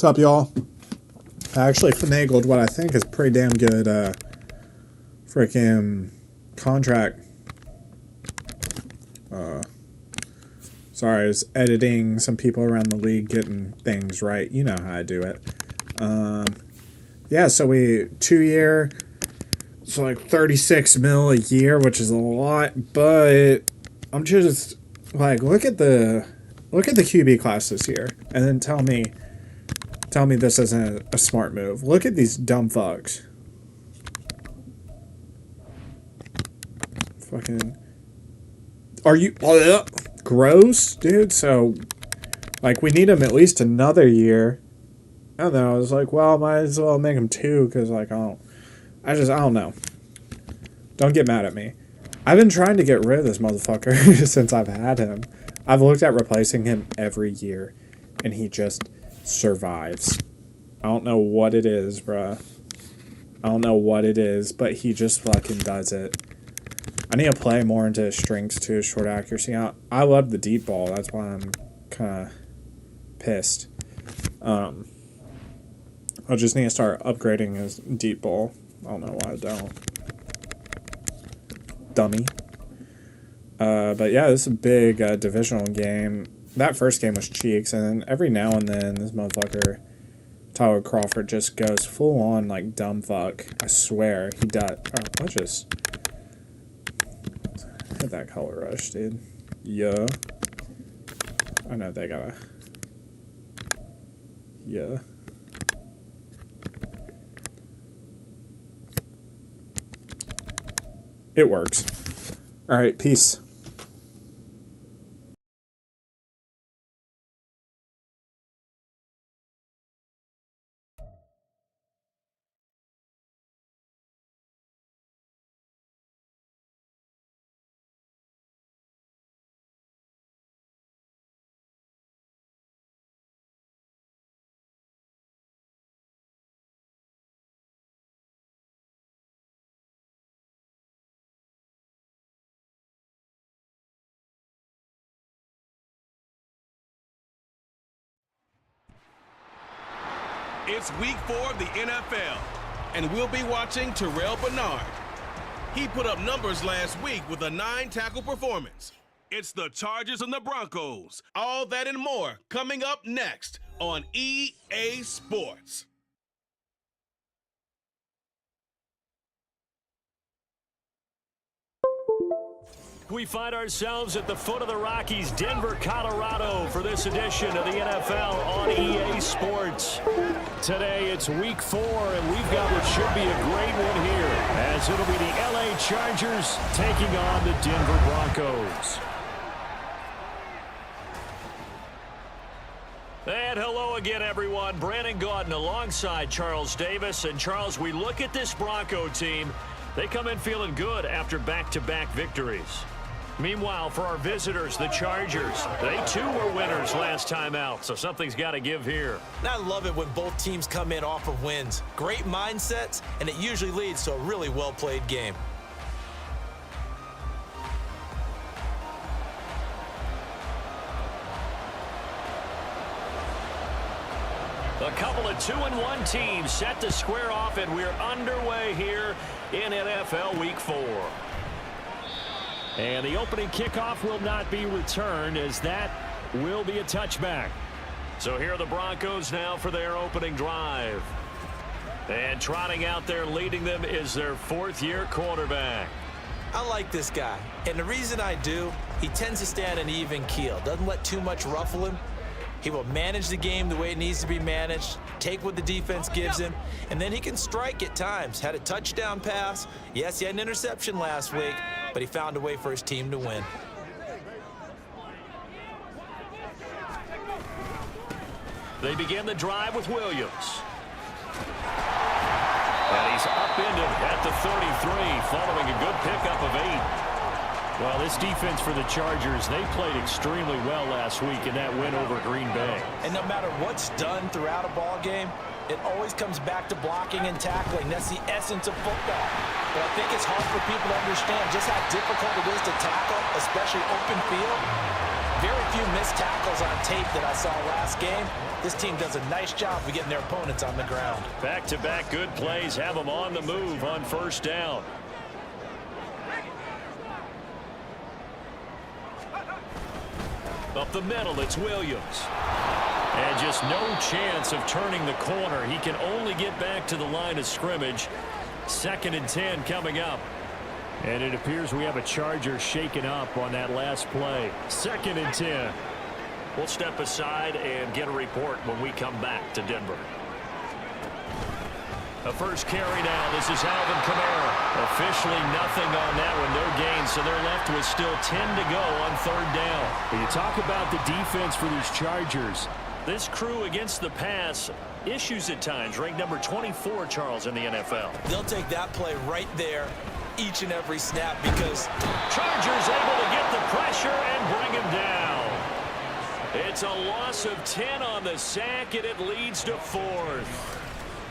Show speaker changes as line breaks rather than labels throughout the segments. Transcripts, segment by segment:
What's up, y'all? I actually finagled what I think is pretty damn good freaking contract. Sorry, I was editing some people around the league getting things right. You know how I do it. Yeah, so 2-year, so like 36 mil a year, which is a lot, but I'm just like, look at the QB class this year, and then tell me this isn't a smart move. Look at these dumb fucks. Fucking, are you gross, dude? So, like, we need him at least another year. I don't know. I was like, well, might as well make him 2 because, like, I don't know. Don't get mad at me. I've been trying to get rid of this motherfucker since I've had him. I've looked at replacing him every year, and he just survives. I don't know what it is, bruh. I don't know what it is, but he just fucking does it. I need to play more into his strengths too, short accuracy. I love the deep ball. That's why I'm kind of pissed. I just need to start upgrading his deep ball. I don't know why I don't. Dummy. But yeah, this is a big divisional game. That first game was cheeks, and then every now and then this motherfucker, Tyler Crawford, just goes full on like dumb fuck. I swear he does. Oh, let's just hit that color rush, dude. Yeah. I know they gotta. Yeah. It works. All right, peace.
It's week 4 of the NFL, and we'll be watching Terrell Bernard. He put up numbers last week with a 9-tackle performance. It's the Chargers and the Broncos. All that and more coming up next on EA Sports.
We find ourselves at the foot of the Rockies, Denver, Colorado, for this edition of the NFL on EA Sports. Today, it's week 4, and we've got what should be a great one here, as it'll be the LA Chargers taking on the Denver Broncos. And hello again, everyone. Brandon Gaudin alongside Charles Davis. And Charles, we look at this Bronco team. They come in feeling good after back-to-back victories. Meanwhile, for our visitors, the Chargers, they too were winners last time out, so something's got to give here.
I love it when both teams come in off of wins. Great mindsets, and it usually leads to a really well-played game.
A couple of 2-1 teams set to square off, and we're underway here in NFL Week 4. And the opening kickoff will not be returned, as that will be a touchback. So here are the Broncos now for their opening drive. And trotting out there leading them is their 4th-year quarterback.
I like this guy, and the reason I do, he tends to stay on an even keel, doesn't let too much ruffle him. He will manage the game the way it needs to be managed, take what the defense gives him, and then he can strike at times. Had a touchdown pass. Yes, he had an interception last week, but he found a way for his team to win.
They begin the drive with Williams. And he's upended at the 33, following a good pickup of 8. Well, this defense for the Chargers, they played extremely well last week in that win over Green Bay.
And no matter what's done throughout a ball game, it always comes back to blocking and tackling. That's the essence of football. But I think it's hard for people to understand just how difficult it is to tackle, especially open field. very few missed tackles on tape that I saw last game. This team does a nice job of getting their opponents on the ground.
Back-to-back good plays have them on the move on first down. Up the middle, it's Williams. And just no chance of turning the corner. He can only get back to the line of scrimmage. 2nd and 10 coming up. And it appears we have a Charger shaken up on that last play. 2nd and 10. We'll step aside and get a report when we come back to Denver. A first carry now. This is Alvin Kamara. Officially nothing on that one. No gain, so they're left with still 10 to go on 3rd down. When you talk about the defense for these Chargers, this crew against the pass, issues at times. Ranked number 24, Charles, in the NFL.
They'll take that play right there each and every snap because
Chargers able to get the pressure and bring him down. It's a loss of 10 on the sack, and it leads to 4th.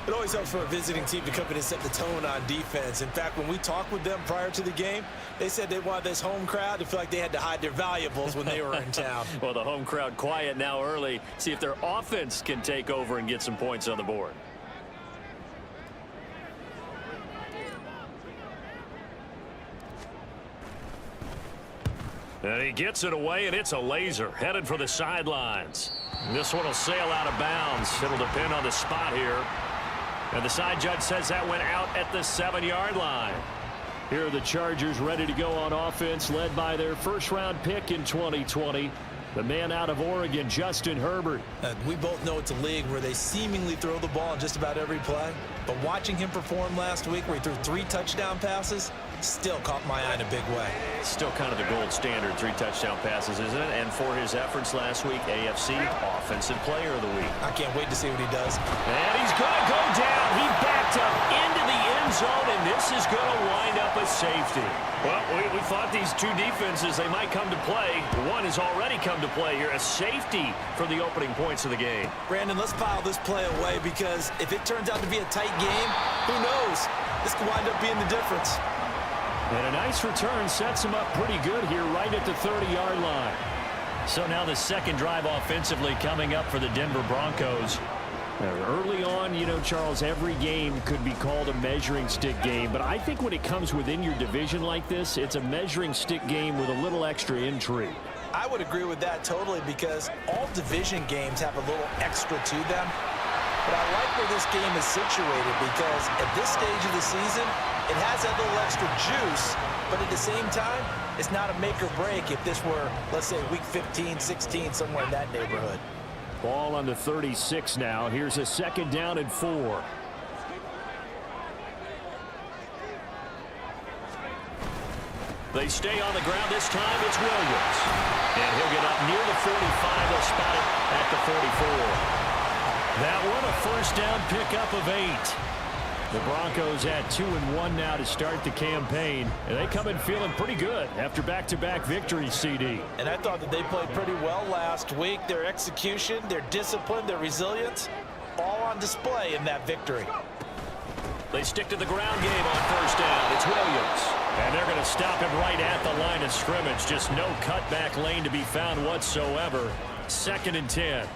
it always helps for a visiting team to come in and set the tone on defense. In fact, when we talked with them prior to the game, they said they wanted this home crowd to feel like they had to hide their valuables when they were in town.
Well, the home crowd quiet now early. See if their offense can take over and get some points on the board. And he gets it away, and it's a laser headed for the sidelines. This one will sail out of bounds. It'll depend on the spot here. And the side judge says that went out at the 7-yard line. Here are the Chargers ready to go on offense, led by their first-round pick in 2020, the man out of Oregon, Justin Herbert.
We both know it's a league where they seemingly throw the ball in just about every play. But watching him perform last week where he threw 3 touchdown passes, still caught my eye in a big way.
Still kind of the gold standard, 3 touchdown passes, isn't it? And for his efforts last week, AFC Offensive Player of the Week.
I can't wait to see what he does.
And he's going to go down. He backed up into the end zone, and this is going to wind up a safety. Well, we thought these two defenses, they might come to play. One has already come to play here, a safety for the opening points of the game.
Brandon, let's pile this play away because if it turns out to be a tight game, who knows? This could wind up being the difference.
And a nice return sets him up pretty good here right at the 30-yard line. So now the second drive offensively coming up for the Denver Broncos. Early on, you know, Charles, every game could be called a measuring stick game. But I think when it comes within your division like this, it's a measuring stick game with a little extra intrigue.
I would agree with that totally because all division games have a little extra to them. But I like where this game is situated because at this stage of the season, it has that little extra juice, but at the same time, it's not a make or break if this were, let's say, week 15, 16, somewhere in that neighborhood.
Ball on the 36 now. Here's a second down and 4. They stay on the ground. This time it's Williams. And he'll get up near the 45. They'll spot it at the 44. That one a first down pickup of 8. The Broncos at 2-1 now to start the campaign. And they come in feeling pretty good after back-to-back victories, CD.
And I thought that they played pretty well last week. Their execution, their discipline, their resilience, all on display in that victory.
They stick to the ground game on first down. It's Williams. And they're going to stop him right at the line of scrimmage. Just no cutback lane to be found whatsoever. 2nd and 10.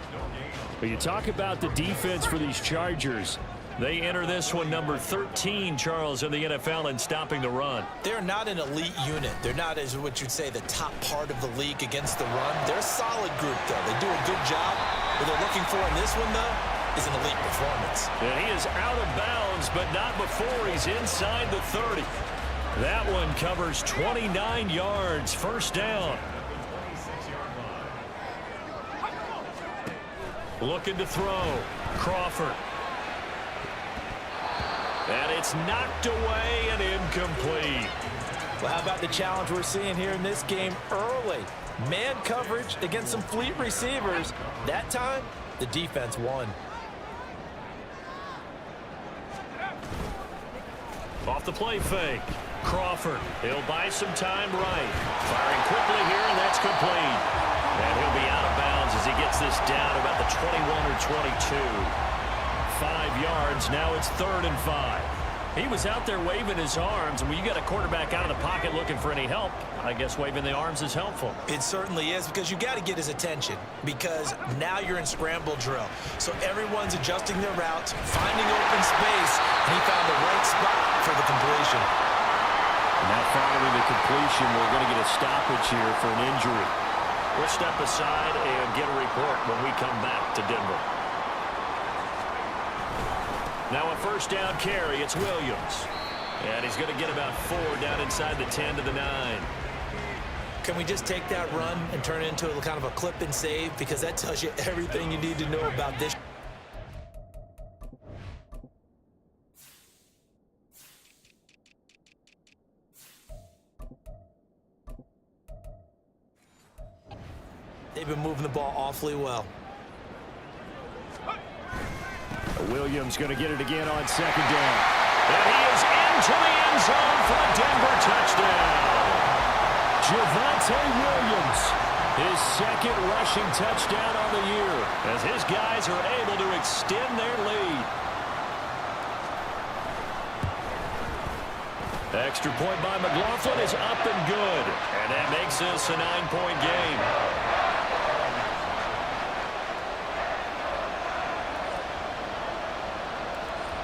But you talk about the defense for these Chargers. They enter this one number 13, Charles, in the NFL in stopping the run.
They're not an elite unit. They're not, as what you'd say, the top part of the league against the run. They're a solid group, though. They do a good job. What they're looking for in this one, though, is an elite performance.
And he is out of bounds, but not before he's inside the 30. That one covers 29 yards, first down. Looking to throw. Crawford. And it's knocked away and incomplete.
Well, how about the challenge we're seeing here in this game early? Man coverage against some fleet receivers. That time, the defense won.
Off the play fake. Crawford. He'll buy some time right. Firing quickly here, and that's complete. And he'll be out of bounds as he gets this down about the 21 or 22. 5 yards. Now it's 3rd and 5. He was out there waving his arms, and when you got a quarterback out of the pocket looking for any help, I guess waving the arms is helpful.
It certainly is, because you got to get his attention, because now you're in scramble drill. So everyone's adjusting their routes, finding open space, and he found the right spot for the completion.
Now following the completion, we're going to get a stoppage here for an injury. We'll step aside and get a report when we come back to Denver. Now a first down carry, it's Williams. And he's going to get about 4 down inside the 10 to the 9.
Can we just take that run and turn it into a kind of a clip and save? Because that tells you everything you need to know about this. They've been moving the ball awfully well.
Williams going to get it again on second down. And he is into the end zone for a Denver touchdown. Javonte Williams, his second rushing touchdown on the year, as his guys are able to extend their lead. Extra point by McLaughlin is up and good, and that makes this a 9-point game.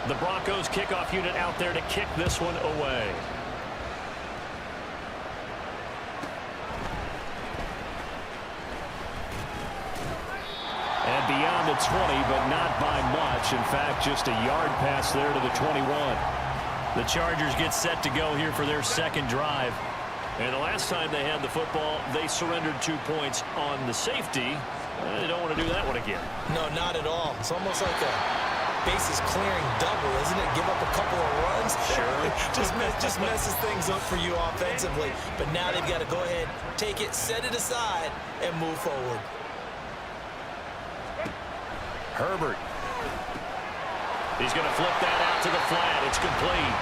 The Broncos kickoff unit out there to kick this one away. And beyond the 20, but not by much. In fact, just a yard pass there to the 21. The Chargers get set to go here for their second drive. And the last time they had the football, they surrendered 2 points on the safety. They don't want to do that one again.
No, not at all. It's almost like a bases clearing double, isn't it? Give up a couple of runs.
Sure.
just messes things up for you offensively. But now they've got to go ahead, take it, set it aside, and move forward.
Herbert. He's going to flip that out to the flat. It's complete.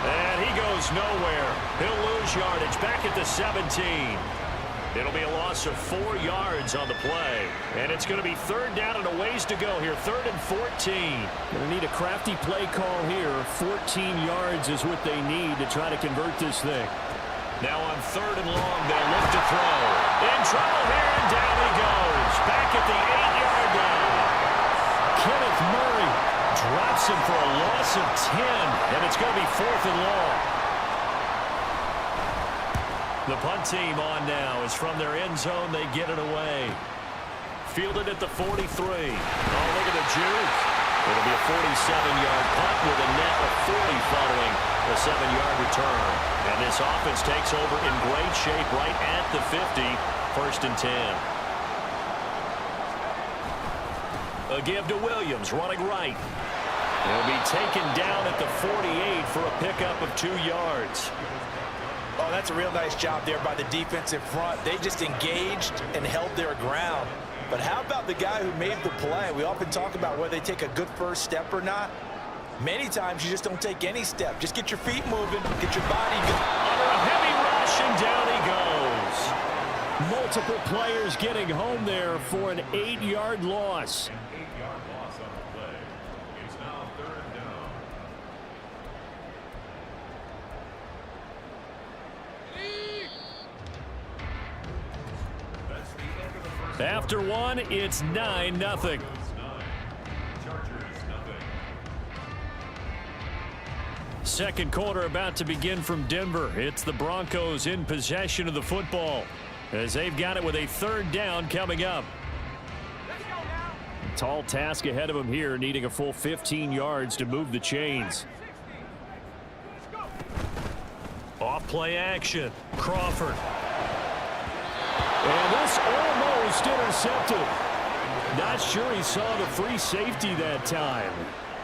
And he goes nowhere. He'll lose yardage back at the 17. It'll be a loss of 4 yards on the play. And it's going to be third down and a ways to go here. 3rd and 14. Going to need a crafty play call here. 14 yards is what they need to try to convert this thing. Now on 3rd and long, they'll look to throw. In trouble here, and down he goes. Back at the 8-yard line. Kenneth Murray drops him for a loss of 10. And it's going to be 4th and long. The punt team on now is from their end zone. They get it away. Fielded at the 43. Oh, look at the juke. It'll be a 47-yard punt with a net of 40 following a 7-yard return. And this offense takes over in great shape right at the 50. 1st and 10. A give to Williams, running right. He'll be taken down at the 48 for a pickup of 2 yards.
Oh, that's a real nice job there by the defensive front. They just engaged and held their ground. But how about the guy who made the play? We often talk about whether they take a good first step or not. Many times you just don't take any step. Just get your feet moving, get your body going.
Under a heavy rush, and down he goes. Multiple players getting home there for an 8-yard loss. After one, it's 9-0. Second quarter about to begin from Denver. It's the Broncos in possession of the football as they've got it with a 3rd down coming up. Tall task ahead of them here, needing a full 15 yards to move the chains. Off play action. Crawford. And this almost intercepted. Not sure he saw the free safety that time.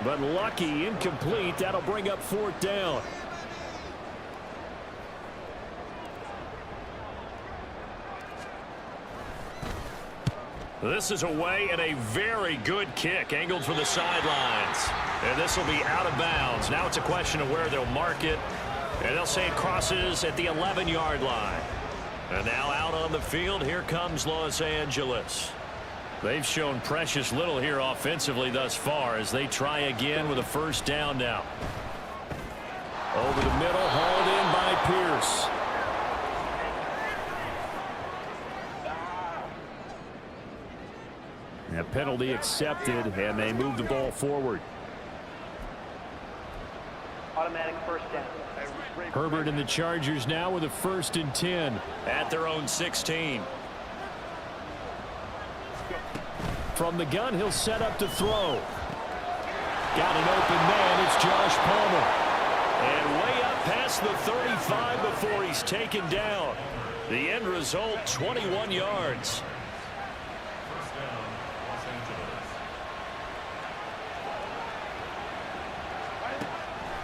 But lucky, incomplete. That'll bring up 4th down. This is away and a very good kick. Angled for the sidelines. And this will be out of bounds. Now it's a question of where they'll mark it. And they'll say it crosses at the 11-yard line. And now out on the field, here comes Los Angeles. They've shown precious little here offensively thus far as they try again with a 1st down now. Over the middle, hauled in by Pierce. A penalty accepted, and they move the ball forward.
Automatic first down.
Herbert and the Chargers now with a 1st and 10 at their own 16. From the gun, he'll set up to throw. Got an open man. It's Josh Palmer. And way up past the 35 before he's taken down. The end result, 21 yards.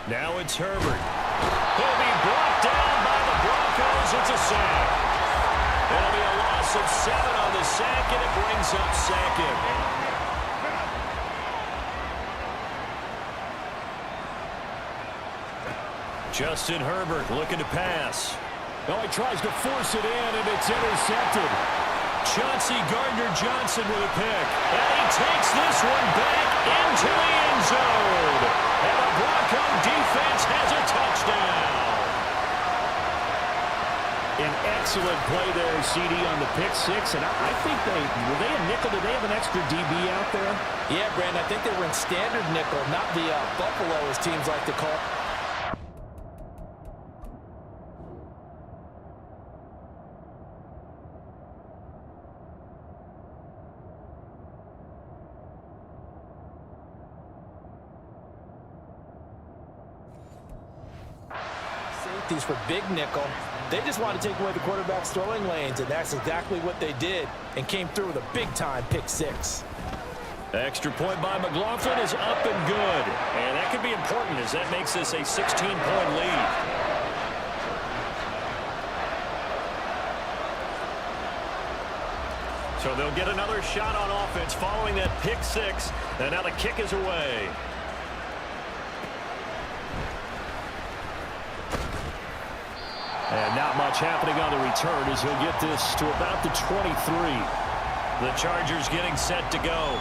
Now it's Herbert. He'll be brought down by the Broncos. It's a sack. It'll be a loss of 7 on the sack, and it brings up 2nd. Justin Herbert looking to pass. Oh, he tries to force it in, and it's intercepted. Chauncey Gardner-Johnson with a pick. And he takes this one back into the end zone. And the Bronco defense has a touchdown. An excellent play there, CD, on the pick six. And I think were they a nickel? Did they have an extra DB out there?
Yeah, Brandon, I think they were in standard nickel, not the Buffalo, as teams like to call it. Safeties for big nickel. They just want to take away the quarterback's throwing lanes, and that's exactly what they did, and came through with a big-time pick six.
Extra point by McLaughlin is up and good. And that could be important as that makes this a 16-point lead. So they'll get another shot on offense following that pick six. And now the kick is away. And not much happening on the return as he'll get this to about the 23. The Chargers getting set to go.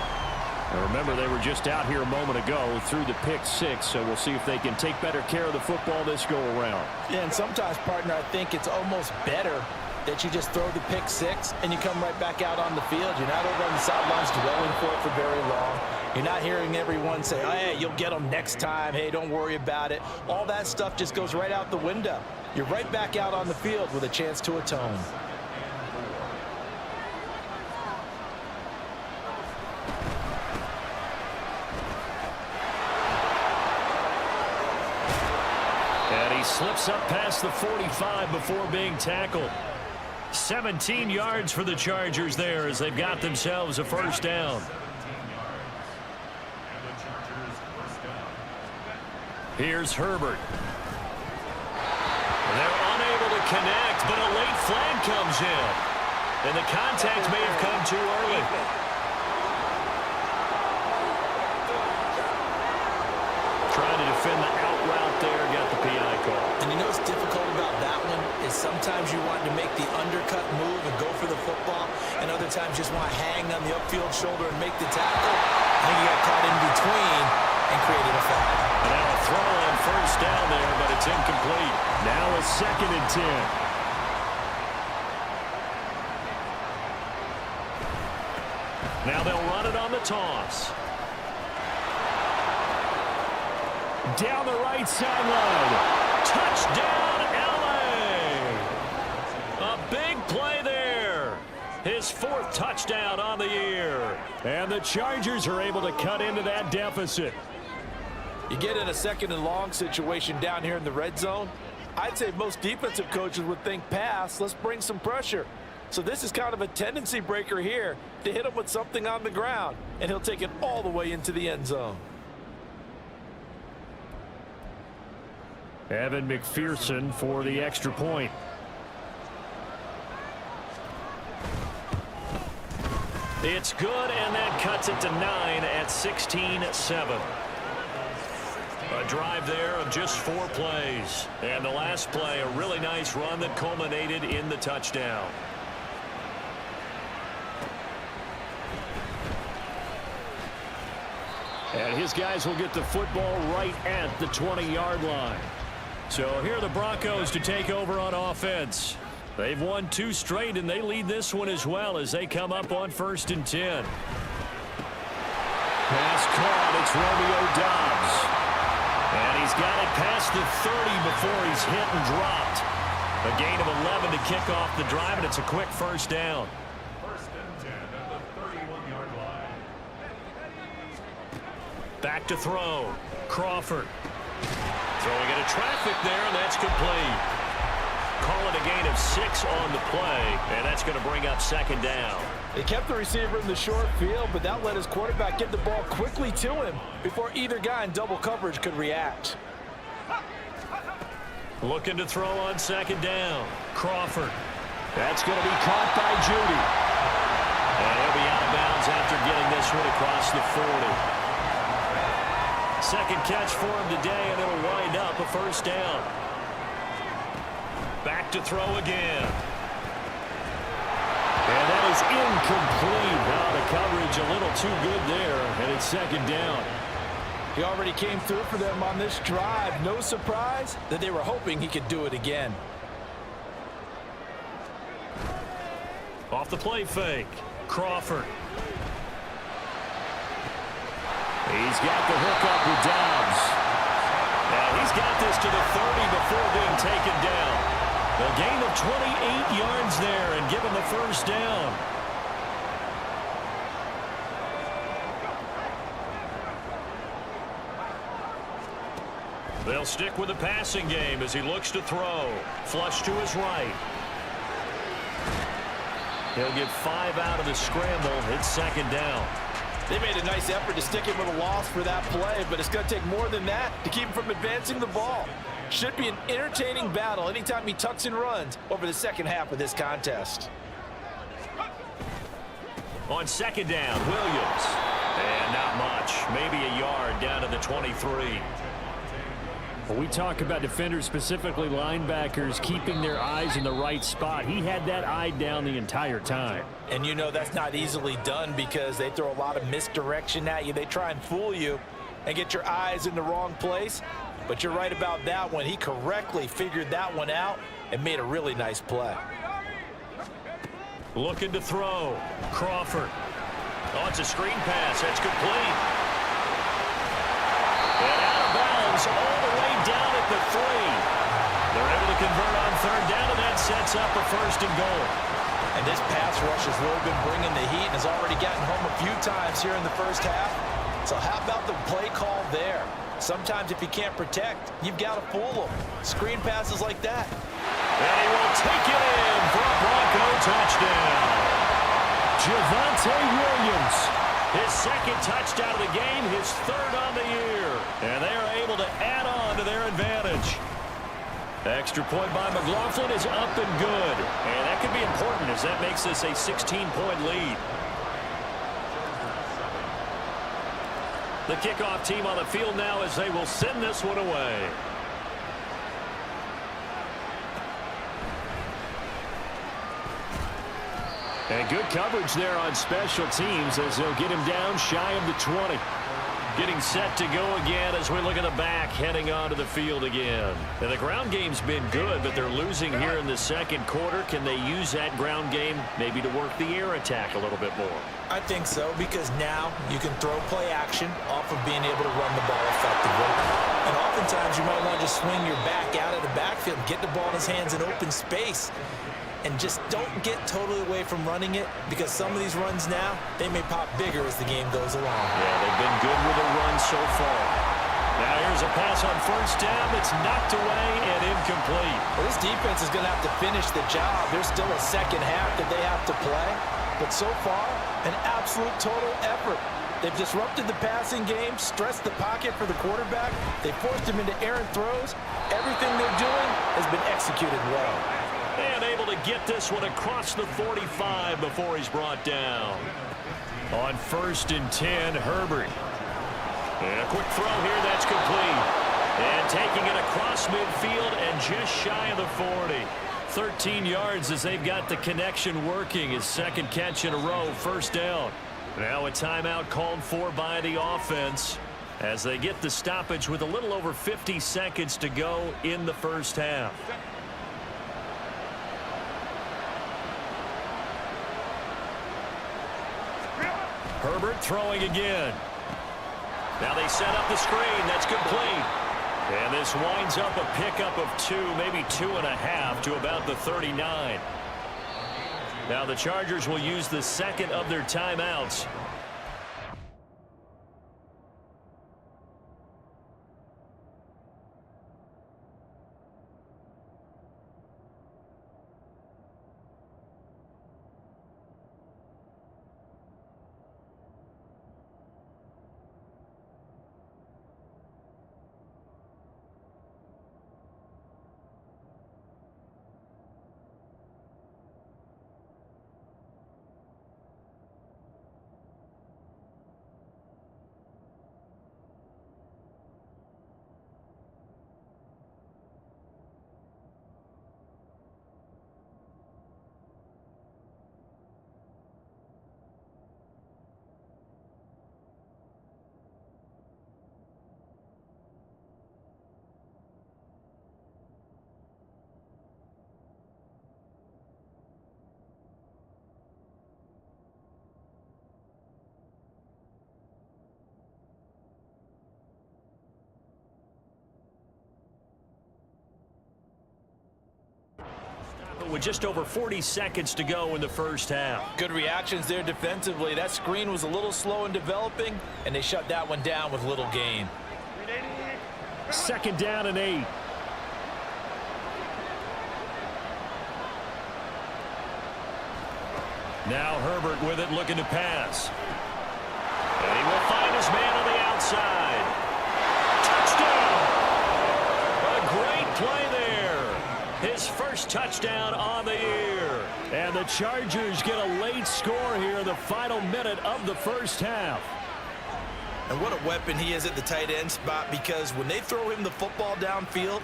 And remember, they were just out here a moment ago through the pick six, so we'll see if they can take better care of the football this go-around.
Yeah, and sometimes, partner, I think it's almost better that you just throw the pick six and you come right back out on the field. You're not over on the sidelines dwelling for it for very long. You're not hearing everyone say, oh, hey, you'll get them next time. Hey, don't worry about it. All that stuff just goes right out the window. You're right back out on the field with a chance to atone.
And he slips up past the 45 before being tackled. 17 yards for the Chargers there as they've got themselves a first down. Here's Herbert. They're unable to connect, but a late flag comes in. And the contact may have come too early. Trying to defend the out route there, got the PI call.
And you know what's difficult about that one is sometimes you want to make the undercut move and go for the football, and other times you just want to hang on the upfield shoulder and make the tackle. I think you got caught in between and created a foul.
And now a throw on first down there, but it's incomplete. Now a 2nd and 10. Now they'll run it on the toss. Down the right sideline. Touchdown, LA! A big play there. His 4th touchdown on the year. And the Chargers are able to cut into that deficit.
You get in a 2nd and long situation down here in the red zone, I'd say most defensive coaches would think pass, let's bring some pressure. So this is kind of a tendency breaker here to hit him with something on the ground, and he'll take it all the way into the end zone.
Evan McPherson for the extra point. It's good, and that cuts it to 9 at 16-7. A drive there of just 4 plays. And the last play, a really nice run that culminated in the touchdown. And his guys will get the football right at the 20-yard line. So here are the Broncos to take over on offense. They've won 2 straight, and they lead this one as well as they come up on 1st and 10. Pass caught. It's Romeo Doubs. And he's got it past the 30 before he's hit and dropped. A gain of 11 to kick off the drive, and it's a quick 1st down.
1st and 10 at the 31-yard line.
Back to throw. Crawford. Throwing into traffic there, and that's complete. Call it a gain of 6 on the play, and that's going to bring up 2nd down.
They kept the receiver in the short field, but that let his quarterback get the ball quickly to him before either guy in double coverage could react.
Looking to throw on 2nd down. Crawford. That's going to be caught by Judy. And he'll be out of bounds after getting this one across the 40. 2nd catch for him today, and it'll wind up a 1st down. Back to throw again. And that is incomplete. Now the coverage a little too good there, and it's 2nd down.
He already came through for them on this drive. No surprise that they were hoping he could do it again.
Off the play fake. Crawford. He's got the hook up with Doubs. And he's got this to the 30 before being taken down. A gain of 28 yards there and given the 1st down. They'll stick with the passing game as he looks to throw. Flush to his right. He'll get 5 out of the scramble. It's 2nd down.
They made a nice effort to stick him with a loss for that play, but it's going to take more than that to keep him from advancing the ball. Should be an entertaining battle anytime he tucks and runs over the second half of this contest.
On 2nd down, Williams. And not much. Maybe a yard down to the 23.
When we talk about defenders, specifically linebackers, keeping their eyes in the right spot, he had that eye down the entire time.
And you know that's not easily done because they throw a lot of misdirection at you. They try and fool you and get your eyes in the wrong place. But you're right about that one. He correctly figured that one out and made a really nice play.
Looking to throw. Crawford. Oh, it's a screen pass. That's complete. And out of bounds all the way down at the 3. They're able to convert on 3rd down, and that sets up a 1st and goal.
And this pass rush has really been bringing the heat and has already gotten home a few times here in the 1st half. So how about the play call there? Sometimes if you can't protect, you've got to fool them. Screen passes like that.
And he will take it in for a Bronco touchdown. Javonte Williams. His 2nd touchdown of the game, his 3rd on the year. And they are able to add on to their advantage. Extra point by McLaughlin is up and good. And that could be important as that makes this a 16-point lead. The kickoff team on the field now as they will send this one away. And good coverage there on special teams as they'll get him down shy of the 20. Getting set to go again as we look at the back heading onto the field again. And the ground game's been good, but they're losing here in the 2nd quarter. Can they use that ground game maybe to work the air attack a little bit more?
I think so, because now you can throw play action off of being able to run the ball effectively. And oftentimes you might want to just swing your back out of the backfield, get the ball in his hands in open space, and just don't get totally away from running it, because some of these runs now, they may pop bigger as the game goes along.
Yeah, they've been good with a run so far. Now here's a pass on 1st down that's knocked away and incomplete.
Well, this defense is going to have to finish the job. There's still a second half that they have to play. But so far, an absolute total effort. They've disrupted the passing game, stressed the pocket for the quarterback. They forced him into errant throws. Everything they're doing has been executed well.
And able to get this one across the 45 before he's brought down. On 1st and 10, Herbert. And a quick throw here, that's complete. And taking it across midfield and just shy of the 40. 13 yards as they've got the connection working. His 2nd catch in a row, 1st down. Now a timeout called for by the offense. as they get the stoppage with a little over 50 seconds to go in the first half. Herbert throwing again. Now they set up the screen. That's complete. And this winds up a pickup of 2, maybe 2.5 to about the 39. Now the Chargers will use the second of their timeouts. With just over 40 seconds to go in the first half.
Good reactions there defensively. That screen was a little slow in developing, and they shut that one down with little gain.
2nd down and 8. Now Herbert with it, looking to pass. And he will find his man on the outside. Touchdown! A great play there. His first touchdown on the year. And the Chargers get a late score here in the final minute of the first half.
And what a weapon he is at the tight end spot, because when they throw him the football downfield,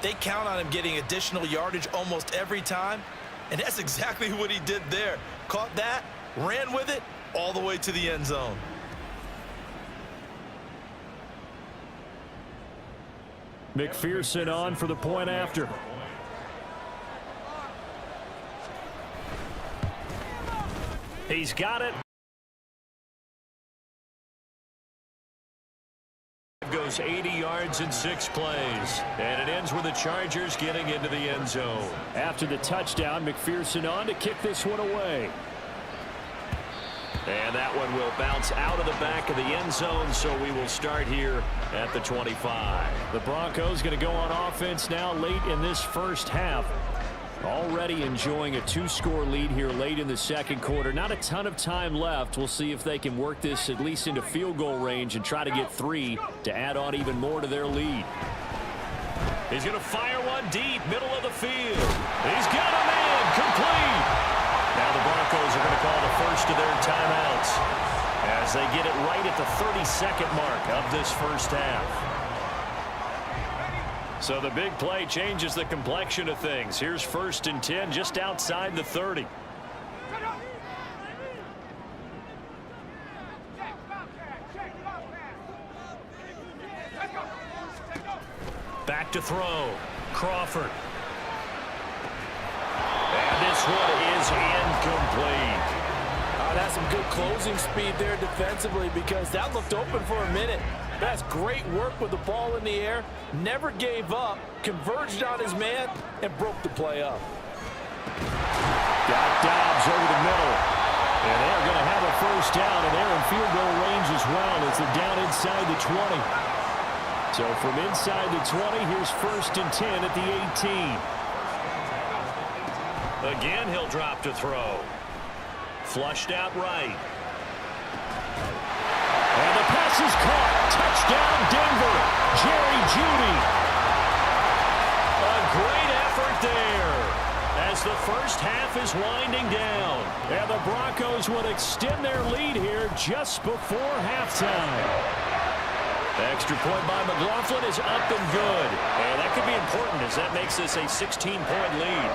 they count on him getting additional yardage almost every time. And that's exactly what he did there. Caught that, ran with it, all the way to the end zone.
McPherson on for the point after. He's got it. Goes 80 yards in 6 plays. And it ends with the Chargers getting into the end zone. After the touchdown, McPherson on to kick this one away. And that one will bounce out of the back of the end zone, so we will start here at the 25. The Broncos going to go on offense now late in this first half. Already enjoying a 2-score lead here late in the second quarter. Not a ton of time left. We'll see if they can work this at least into field goal range and try to get 3 to add on even more to their lead. He's going to fire one deep, middle of the field. He's got a man, complete. Now the Broncos are going to call the first of their timeouts as they get it right at the 32nd mark of this first half. So the big play changes the complexion of things. Here's 1st and 10 just outside the 30. Back to throw. Crawford. And this one is incomplete.
That's some good closing speed there defensively, because that looked open for a minute. That's great work with the ball in the air. Never gave up, converged on his man, and broke the play up.
Got Dobbs over the middle. And they're going to have a first down, and they're in field goal range as well as they're down inside the 20. So from inside the 20, here's 1st and 10 at the 18. Again, he'll drop to throw. Flushed out right. And the pass is caught. Touchdown, Denver. Jerry Jeudy. A great effort there as the first half is winding down. And the Broncos would extend their lead here just before halftime. The extra point by McLaughlin is up and good. And that could be important as that makes this a 16-point lead.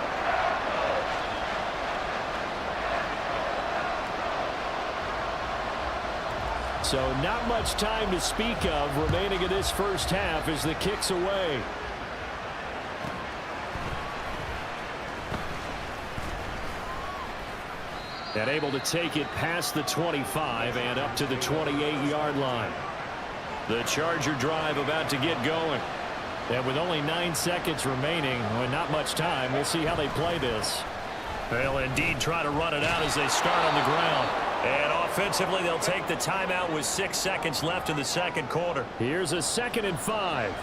So not much time to speak of remaining in this first half as the kick's away. And able to take it past the 25 and up to the 28-yard line. The Charger drive about to get going. And with only 9 seconds remaining, with not much time, we'll see how they play this. They'll indeed try to run it out as they start on the ground. And offensively, they'll take the timeout with 6 seconds left in the second quarter. Here's a 2nd and 5.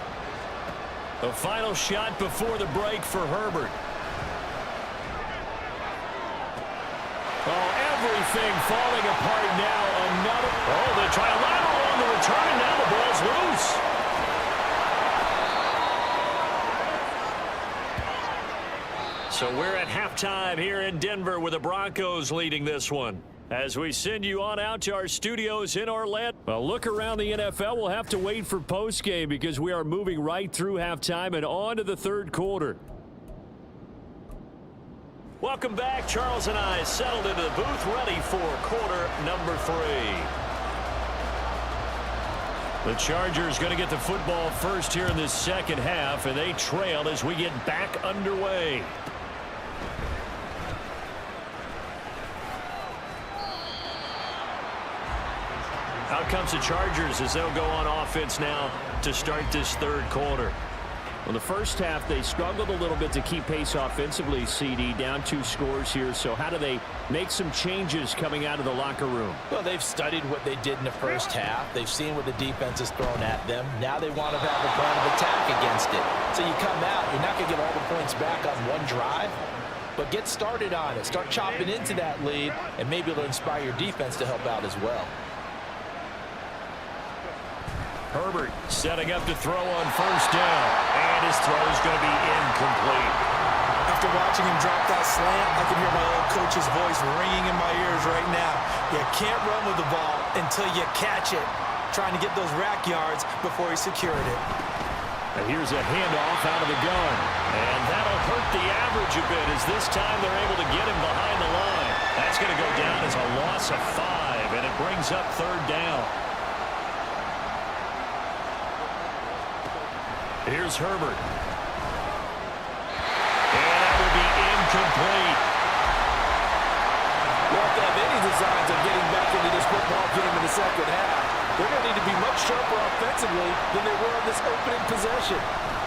The final shot before the break for Herbert. Oh, everything falling apart now. Another. Oh, they try a lateral on the return, and now the ball's loose. So we're at halftime here in Denver with the Broncos leading this one. As we send you on out to our studios in Orlando. Well, look around the NFL. We'll have to wait for postgame because we are moving right through halftime and on to the third quarter. Welcome back. Charles and I settled into the booth, ready for quarter number 3. The Chargers going to get the football first here in this second half, and they trail as we get back underway. Out comes the Chargers as they'll go on offense now to start this third quarter. Well, the first half, they struggled a little bit to keep pace offensively, CD, down 2 scores here. So how do they make some changes coming out of the locker room?
Well, they've studied what they did in the first half. They've seen what the defense has thrown at them. Now they want to have a plan of attack against it. So you come out, you're not going to get all the points back on one drive, but get started on it. Start chopping into that lead, and maybe it'll inspire your defense to help out as well.
Herbert setting up to throw on first down, and his throw is going to be incomplete.
After watching him drop that slant, I can hear my old coach's voice ringing in my ears right now. You can't run with the ball until you catch it. Trying to get those rack yards before he secured it.
And here's a handoff out of the gun, and that'll hurt the average a bit as this time they're able to get him behind the line. That's going to go down as a loss of 5, and it brings up third down. Here's Herbert. And that will be incomplete.
Well, if they have any designs of getting back into this football game in the second half, they're going to need to be much sharper offensively than they were on this opening possession.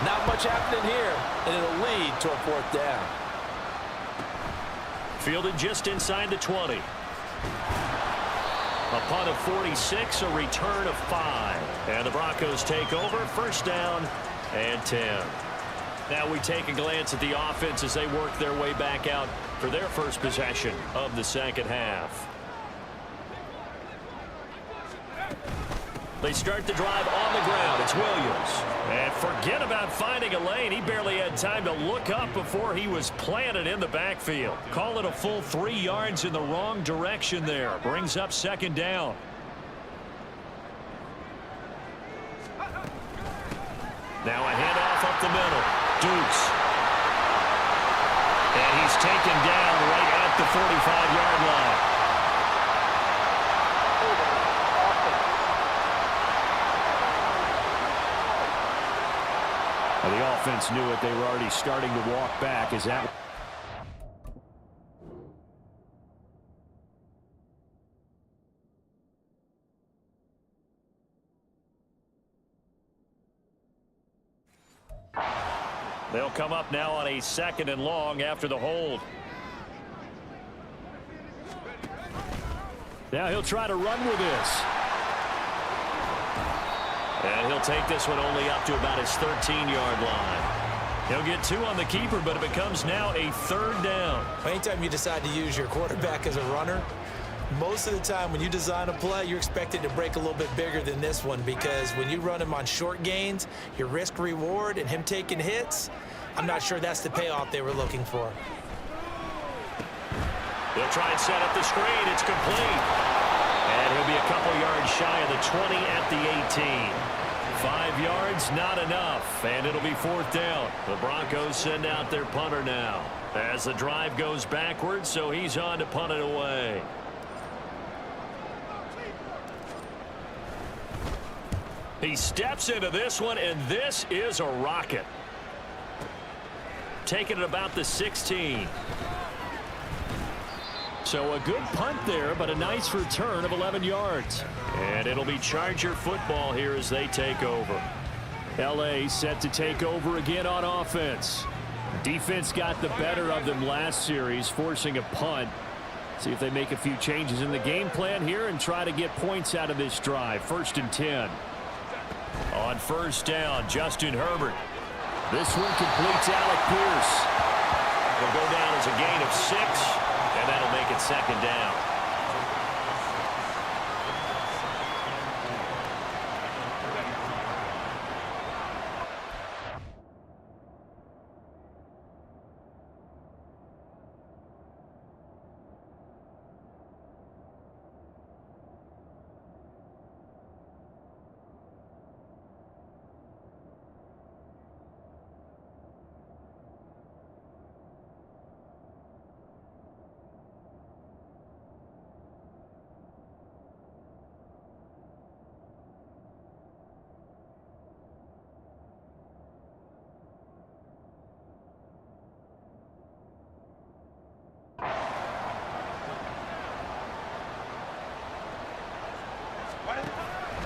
Not much happening here, and it'll lead to a 4th down.
Fielded just inside the 20. A punt of 46, a return of 5. And the Broncos take over, first down and 10. Now we take a glance at the offense as they work their way back out for their first possession of the second half. They start the drive on the ground. It's Williams. And forget about finding a lane. He barely had time to look up before he was planted in the backfield. Call it a full 3 yards in the wrong direction there. Brings up second down. Now a handoff up the middle. Dukes. And he's taken down right at the 45-yard line. Well, the offense knew it. They were already starting to walk back as that... They'll come up now on a 2nd and long after the hold. Now he'll try to run with this. And he'll take this one only up to about his 13-yard line. He'll get 2 on the keeper, but it becomes now a 3rd down.
Anytime you decide to use your quarterback as a runner, most of the time when you design a play, you're expected to break a little bit bigger than this one, because when you run him on short gains, your risk reward and him taking hits, I'm not sure that's the payoff they were looking for.
They'll try and set up the screen. It's complete. And he'll be a couple yards shy of the 20 at the 18. 5 yards, not enough. And it'll be 4th down. The Broncos send out their punter now as the drive goes backwards, so he's on to punt it away. He steps into this one, and this is a rocket. Taking it about the 16. So a good punt there, but a nice return of 11 yards. And it'll be Charger football here as they take over. L.A. set to take over again on offense. Defense got the better of them last series, forcing a punt. See if they make a few changes in the game plan here and try to get points out of this drive. 1st and 10. On 1st down, Justin Herbert. This one completes Alec Pierce. Will go down as a gain of 6, and that'll make it 2nd down.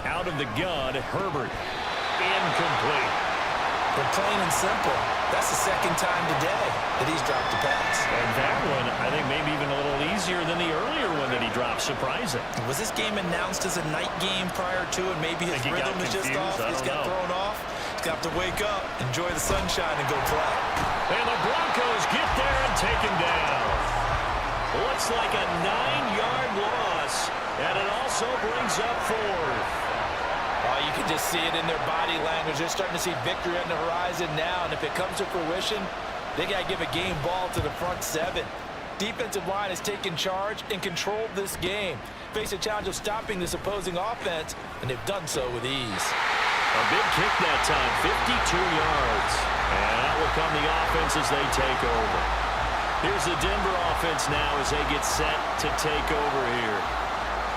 Out of the gun, Herbert. Incomplete.
But plain and simple, that's the 2nd time today that he's dropped a pass.
And that one, I think maybe even a little easier than the earlier one that he dropped. Surprising.
Was this game announced as a night game prior to it? Maybe his rhythm is just off. He's got thrown off. He's got to wake up, enjoy the sunshine, and go play.
And the Broncos get there and take him down. Looks like a 9-yard loss, and it also brings up 4th.
Oh, you can just see it in their body language. They're starting to see victory on the horizon now, and if it comes to fruition, they got to give a game ball to the front 7. Defensive line has taken charge and controlled this game. Face a challenge of stopping this opposing offense, and they've done so with ease.
A big kick that time, 52 yards. And that will come the offense as they take over. Here's the Denver offense now as they get set to take over here.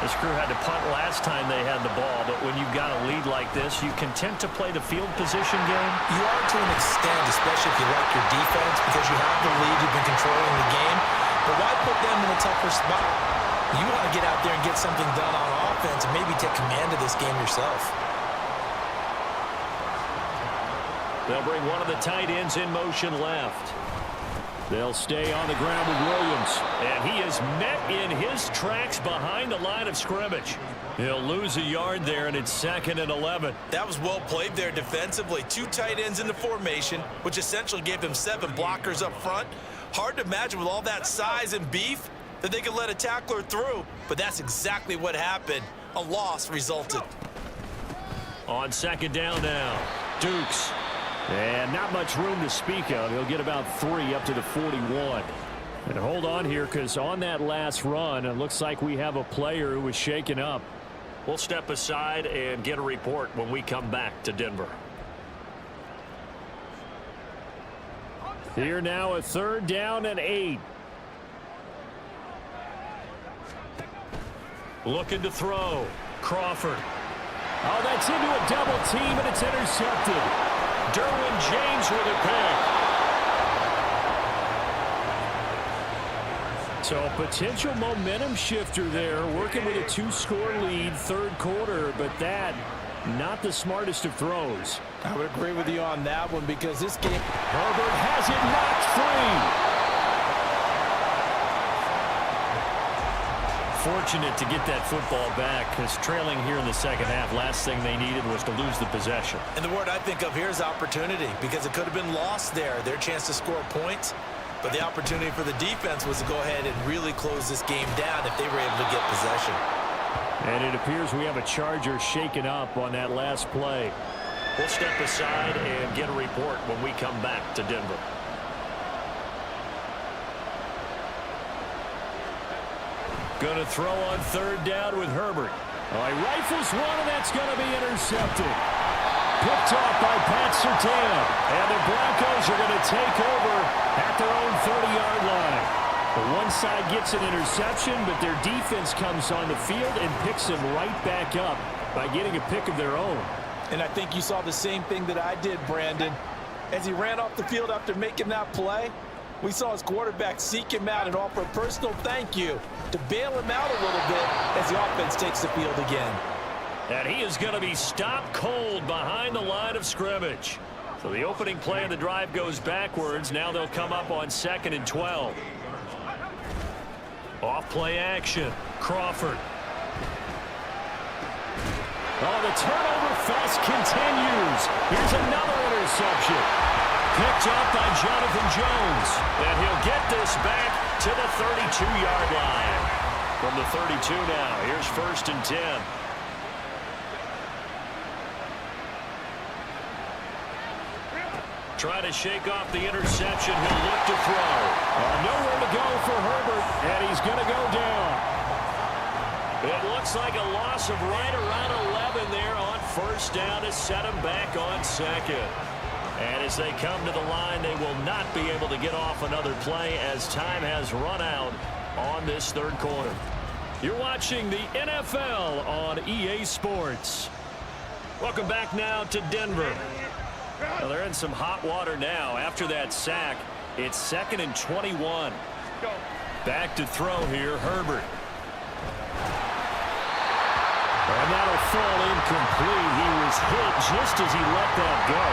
This crew had to punt last time they had the ball, but when you've got a lead like this, you content to play the field position game?
You are to an extent, especially if you like your defense, because you have the lead, you've been controlling the game. But why put them in a tougher spot? You want to get out there and get something done on offense and maybe take command of this game yourself.
They'll bring one of the tight ends in motion left. They'll stay on the ground with Williams. And he is met in his tracks behind the line of scrimmage. He'll lose a yard there, and it's 2nd and 11.
That was well played there defensively. 2 tight ends in the formation, which essentially gave them 7 blockers up front. Hard to imagine with all that size and beef that they could let a tackler through. But that's exactly what happened. A loss resulted.
On 2nd down now, Dukes. And not much room to speak of. He'll get about 3 up to the 41. And hold on here, because on that last run, it looks like we have a player who was shaken up. We'll step aside and get a report when we come back to Denver. Here now, a 3rd down and 8. Looking to throw. Crawford. Oh, that's into a double team, and it's intercepted. Derwin James with a pick. So a potential momentum shifter there, working with a 2-score lead, 3rd quarter, but that, not the smartest of throws.
I would agree with you on that one because this game...
Herbert has it knocked free. Fortunate to get that football back, because trailing here in the 2nd half, last thing they needed was to lose the possession.
And the word I think of here is opportunity, because it could have been lost there, their chance to score points. But the opportunity for the defense was to go ahead and really close this game down if they were able to get possession.
And it appears we have a Charger shaken up on that last play. We'll step aside and get a report when we come back to Denver. Going to throw on 3rd down with Herbert. Oh, he rifles one, and that's going to be intercepted. Picked off by Pat Surtain. And the Broncos are going to take over at their own 30-yard line. The one side gets an interception, but their defense comes on the field and picks them right back up by getting a pick of their own.
And I think you saw the same thing that I did, Brandon. As he ran off the field after making that play, we saw his quarterback seek him out and offer a personal thank you to bail him out a little bit as the offense takes the field again.
And he is going to be stopped cold behind the line of scrimmage. So the opening play of the drive goes backwards. Now they'll come up on 2nd and 12. Off play action. Crawford. Oh, the turnover fest continues. Here's another interception. Picked up by Jonathan Jones. And he'll get this back to the 32-yard line. From the 32 now, here's 1st and 10. Try to shake off the interception. He'll look to throw. Nowhere to go for Herbert, and he's going to go down. It looks like a loss of right around 11 there on 1st down to set him back on 2nd. And as they come to the line, they will not be able to get off another play as time has run out on this 3rd quarter. You're watching the NFL on EA Sports. Welcome back now to Denver. Well, they're in some hot water now. After that sack, it's 2nd and 21. Back to throw here, Herbert. And that'll fall incomplete. He was hit just as he let that go.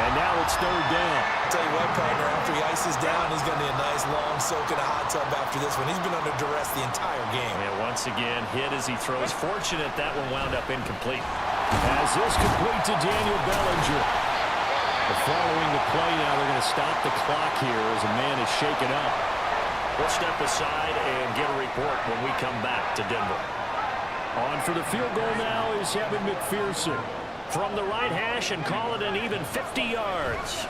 And now it's 3rd down.
I'll tell you what, partner, after he ices down, he's going to need a nice long soak in a hot tub after this one. He's been under duress the entire game.
And once again, hit as he throws. Fortunate that one wound up incomplete. As this complete to Daniel Bellinger. Following the play now, they're going to stop the clock here as a man is shaken up. We'll step aside and get a report when we come back to Denver. On for the field goal now is Evan McPherson. From the right hash and call it an even 50 yards.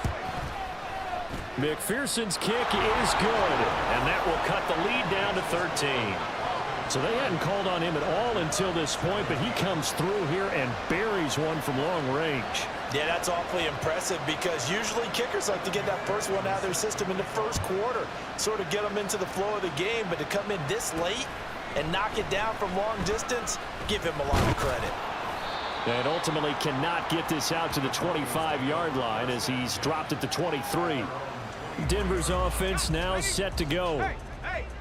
McPherson's kick is good, and that will cut the lead down to 13. So they hadn't called on him at all until this point, but he comes through here and buries one from long range.
Yeah, that's awfully impressive because usually kickers like to get that first one out of their system in the 1st quarter, sort of get them into the flow of the game, but to come in this late and knock it down from long distance, give him a lot of credit.
And ultimately cannot get this out to the 25-yard line as he's dropped at the 23. Denver's offense now set to go.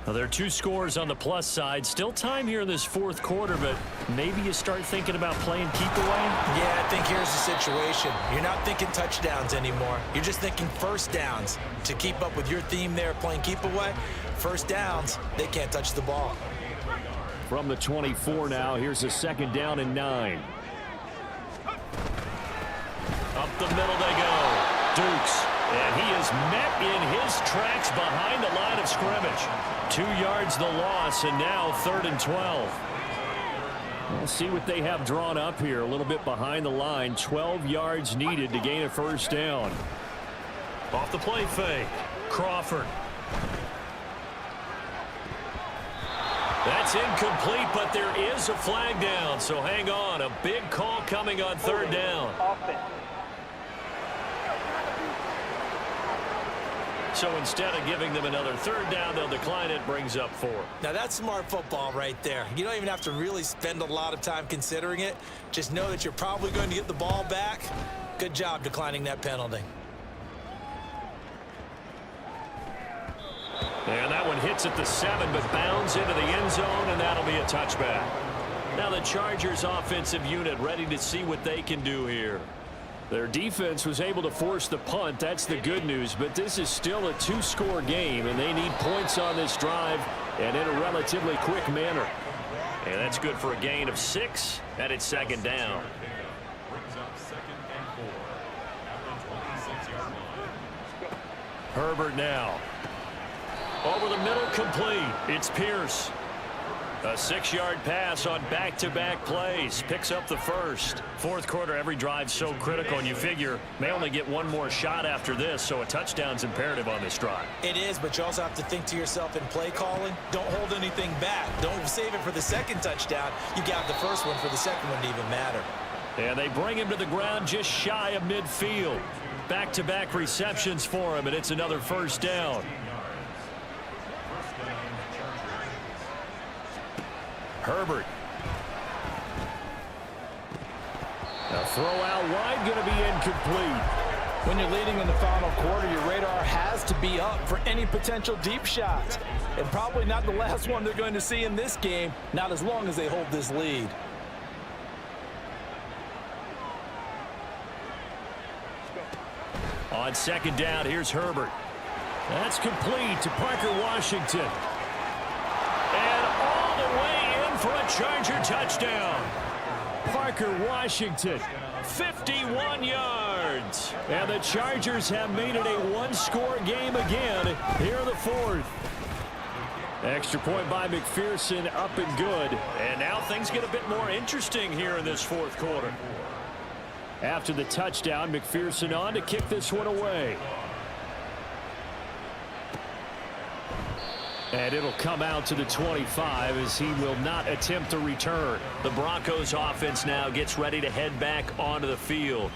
Well, there are 2 scores on the plus side. Still time here in this 4th quarter, but maybe you start thinking about playing keep away?
Yeah, I think here's the situation. You're not thinking touchdowns anymore. You're just thinking 1st downs. To keep up with your theme there, playing keep away, 1st downs, they can't touch the ball.
From the 24 now, here's a 2nd down and 9. Up the middle they go. Dukes. And he is met in his tracks behind the line of scrimmage. 2 yards the loss, and now 3rd and 12. We'll see what they have drawn up here. A little bit behind the line. 12 yards needed to gain a 1st down. Off the play fake. Crawford. That's incomplete, but there is a flag down. So hang on. A big call coming on 3rd down.
Offense.
So instead of giving them another 3rd down, they'll decline it, brings up 4.
Now that's smart football right there. You don't even have to really spend a lot of time considering it. Just know that you're probably going to get the ball back. Good job declining that penalty.
And that one hits at the 7, but bounds into the end zone, and that'll be a touchback. Now the Chargers offensive unit ready to see what they can do here. Their defense was able to force the punt. That's the good news, but this is still a 2-score game, and they need points on this drive and in a relatively quick manner. And that's good for a gain of 6, and it's 2nd down. Herbert now. Over the middle, complete. It's Pierce. A 6-yard pass on back-to-back plays. Picks up the 1st. 4th quarter, every drive so critical, and you figure may only get one more shot after this, so a touchdown's imperative on this drive.
It is, but you also have to think to yourself in play calling, don't hold anything back. Don't save it for the 2nd touchdown. You got the 1st one for the 2nd one to even matter.
And they bring him to the ground just shy of midfield. Back-to-back receptions for him, and it's another 1st down. Herbert. A throw out wide, going to be incomplete.
When you're leading in the final quarter, your radar has to be up for any potential deep shots. And probably not the last one they're going to see in this game, not as long as they hold this lead.
On second down, here's Herbert. That's complete to Parker Washington. And all the way in for a Charger touchdown. Parker Washington, 51 yards. And the Chargers have made it a one-score game again here in the fourth. Extra point by McPherson, up and good. And now things get a bit more interesting here in this fourth quarter. After the touchdown, McPherson on to kick this one away. And it'll come out to the 25 as he will not attempt to return. The Broncos offense now gets ready to head back onto the field.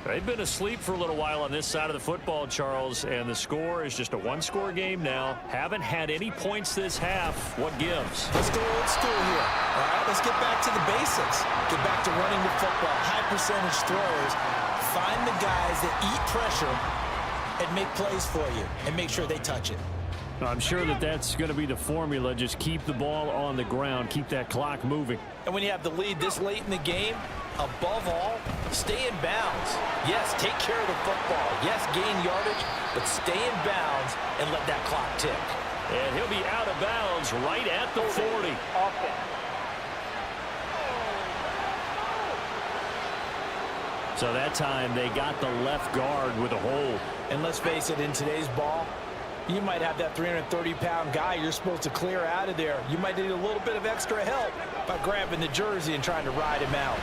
They've been asleep for a little while on this side of the football, Charles, and the score is just a one-score game now. Haven't had any points this half. What gives?
Let's go old school here. All right, let's get back to the basics. Get back to running the football, high percentage throwers. Find the guys that eat pressure and make plays for you and make sure they touch it.
I'm sure that that's going to be the formula. Just keep the ball on the ground. Keep that clock moving.
And when you have the lead this late in the game, above all, stay in bounds. Yes, take care of the football. Yes, gain yardage, but stay in bounds and let that clock tick.
And he'll be out of bounds right at the 40. So that time they got the left guard with a hold.
And let's face it, in today's ball, you might have that 330-pound guy you're supposed to clear out of there. You might need a little bit of extra help by grabbing the jersey and trying to ride him out.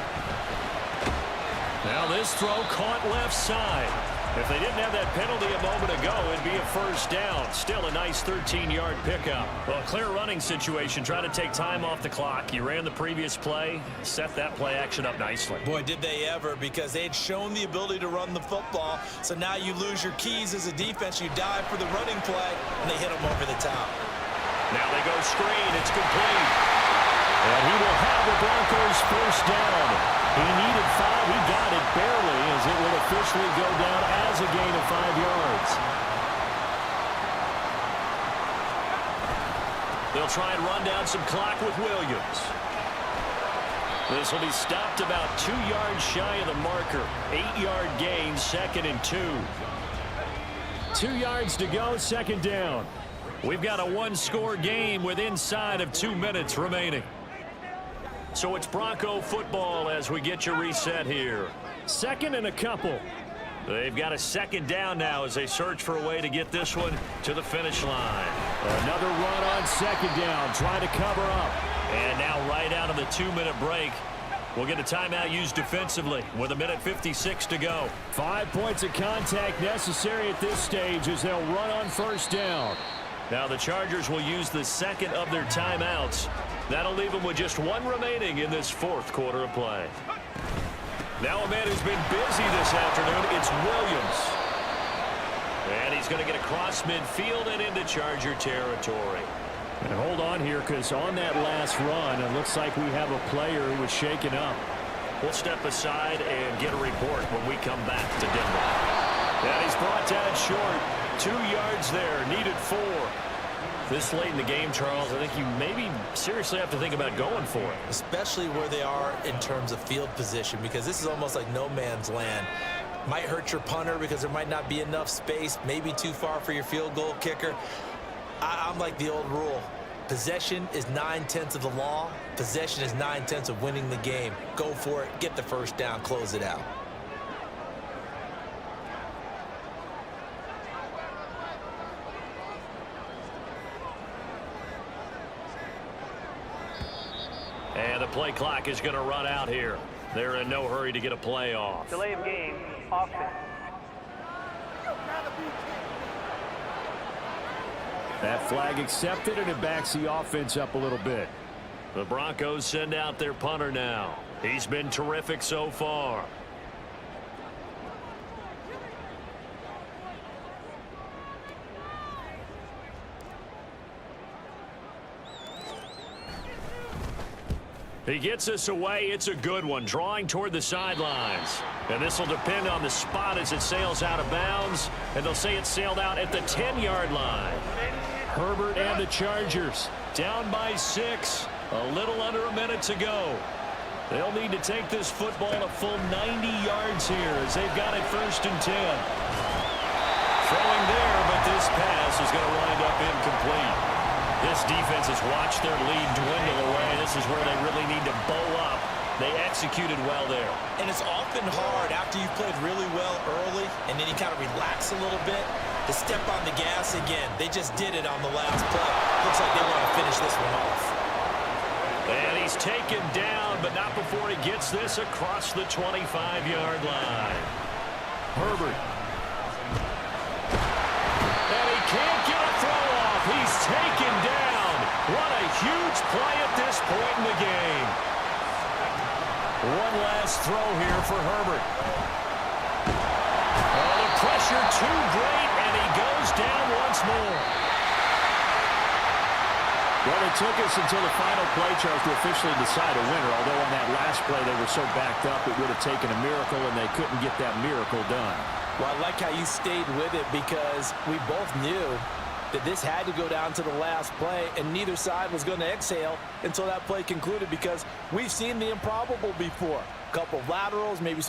Now this throw caught left side. If they didn't have that penalty a moment ago, it'd be a first down. Still a nice 13-yard pickup. Well, clear running situation. Trying to take time off the clock. You ran the previous play, set that play action up nicely.
Boy, did they ever, because they had shown the ability to run the football. So now you lose your keys as a defense. You dive for the running play, and they hit them over the top.
Now they go screen. It's complete. And he will have the Broncos first down. He needed 5. He got it barely as it will officially go down as a gain of 5 yards. They'll try and run down some clock with Williams. This will be stopped about 2 yards shy of the marker. 8-yard gain, 2nd and 2. 2 yards to go, 2nd down. We've got a one-score game with inside of 2 minutes remaining. So it's Bronco football as we get you reset here. 2nd and a couple. They've got a 2nd down now as they search for a way to get this one to the finish line. Another run on 2nd down, trying to cover up. And now right out of the 2-minute break, we'll get a timeout used defensively with 1:56 to go. 5 points of contact necessary at this stage as they'll run on first down. Now the Chargers will use the 2nd of their timeouts. That'll leave them with just 1 remaining in this 4th quarter of play. Now a man who's been busy this afternoon, it's Williams. And he's going to get across midfield and into Charger territory. And hold on here, because on that last run, it looks like we have a player who was shaken up. We'll step aside and get a report when we come back to Denver. And he's brought down short. 2 yards there, needed 4. This late in the game, Charles, I think you maybe seriously have to think about going for it.
Especially where they are in terms of field position, because this is almost like no man's land. Might hurt your punter because there might not be enough space, maybe too far for your field goal kicker. I'm like the old rule. Possession is 9/10 of the law. Possession is 9/10 of winning the game. Go for it, get the first down, close it out.
And the play clock is going to run out here. They're in no hurry to get a play off.
Delay of game, offense.
That flag accepted, and it backs the offense up a little bit. The Broncos send out their punter now. He's been terrific so far. He gets us away. It's a good one, drawing toward the sidelines. And this will depend on the spot as it sails out of bounds. And they'll say it sailed out at the 10-yard line. Herbert and the Chargers down by 6. A little under a minute to go. They'll need to take this football a full 90 yards here as they've got it 1st and 10. Throwing there, but this pass is going to wind up incomplete. This defense has watched their lead dwindle away. This is where they really need to bow up. They executed well there.
And it's often hard after you've played really well early and then you kind of relax a little bit to step on the gas again. They just did it on the last play. Looks like they want to finish this one off.
And he's taken down, but not before he gets this across the 25-yard line. Herbert. And he can't get a throw off. He's taken down. What a huge play at this point in the game. One last throw here for Herbert. Oh, the pressure too great, and he goes down once more.
Well, it took us until the final play, Charles, to officially decide a winner. Although on that last play they were so backed up, it would have taken a miracle, and they couldn't get that miracle done.
Well, I like how you stayed with it because we both knew that this had to go down to the last play, and neither side was going to exhale until that play concluded because we've seen the improbable before. A couple of laterals, maybe some